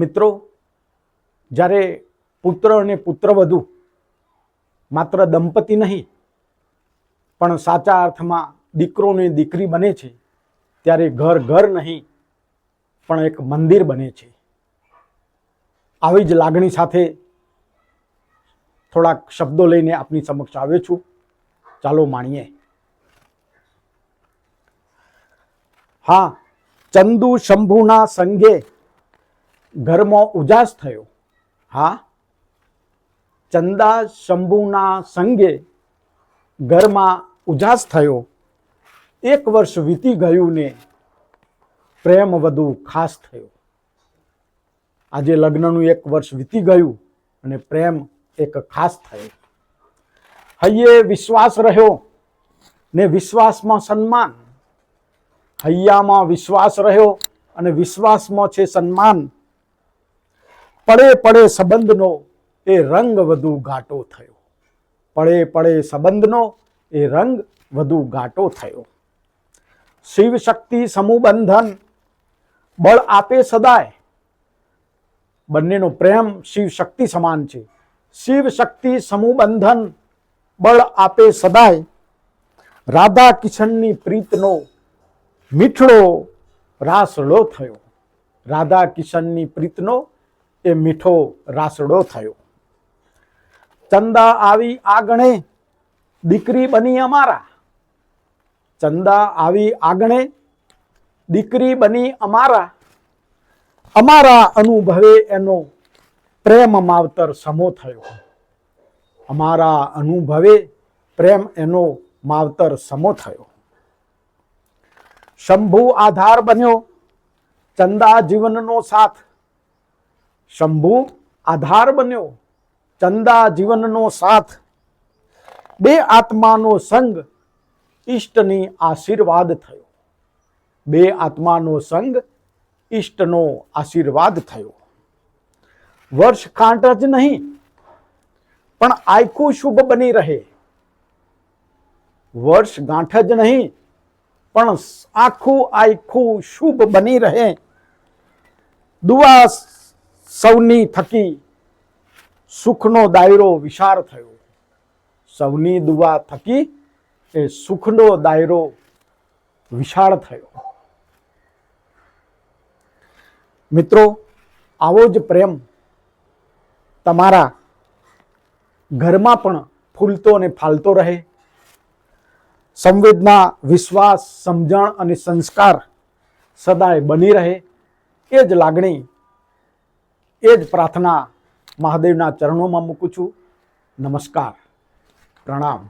મિત્રો, જ્યારે પુત્ર અને પુત્રવધુ માત્ર દંપતી નહીં પણ સાચા અર્થમાં દીકરો ને દીકરી બને છે, ત્યારે ઘર ઘર નહીં પણ એક મંદિર બને છે. આવી જ લાગણી સાથે થોડાક શબ્દો લઈને આપની સમક્ષ આવ્યો છું. ચાલો માણીએ. હા, ચંદુ શંભુના સંગે ઘરમાં ઉજાસ થયો. હા, ચંદા શંભુના સંગે ઘરમાં ઉજાસ થયો. 1 વર્ષ વીતી ગયું ને પ્રેમ વધુ ખાસ થયો. આજે લગ્નનું 1 વર્ષ વીતી ગયું અને પ્રેમ એક ખાસ થયો. હૈયે વિશ્વાસ રહ્યો ને વિશ્વાસમાં સન્માન. હૈયામાં વિશ્વાસ રહ્યો અને વિશ્વાસમાં છે સન્માન. પડે પડે સંબંધનો એ રંગ વધુ ઘાટો થયો. પડે પડે સંબંધનો એ રંગ વધુ ઘાટો થયો. શિવ શક્તિ સમૂહ બંધન બળ આપે સદાય. બંનેનો પ્રેમ શિવ શક્તિ સમાન છે. શિવ શક્તિ સમૂહ બંધન બળ આપે સદાય. રાધા કિશનની પ્રીતનો મીઠડો રાસડો થયો. રાધા કિશનની પ્રીતનો એ મીઠો રાસડો થયો. ચંદા આવી આગણે દીકરી બની અમારા. ચંદા આવી આગણે દીકરી બની અમારા. અમારા અનુભવે એનો પ્રેમ માવતર સમો થયો. અમારા અનુભવે પ્રેમ એનો માવતર સમો થયો. શંભુ આધાર બન્યો ચંદા જીવનનો સાથ. શંભુ આધાર બન્યો ચંદા જીવનનો સાથ. 2 આત્માનો સંગ ઈષ્ટની આશીર્વાદ થયો. 2 આત્માનો સંગ ઈષ્ટનો આશીર્વાદ થયો. વર્ષ ખાંટ જ નહીં પણ આખું શુભ બની રહે. વર્ષ ગાંઠ જ નહીં પણ આખું શુભ બની રહે. દુઆ સૌની થકી સુખનો દાયરો વિશાળ થયો. સૌની દુઆ થકી એ સુખનો દાયરો વિશાળ થયો. મિત્રો, આવો જ પ્રેમ તમારા ઘરમાં પણ ફૂલતો અને ફાલતો રહે. સંવેદના, વિશ્વાસ, સમજણ અને સંસ્કાર સદાય બની રહે. એ જ લાગણી, એ જ પ્રાર્થના મહાદેવના ચરણોમાં મૂકું છું. નમસ્કાર, પ્રણામ.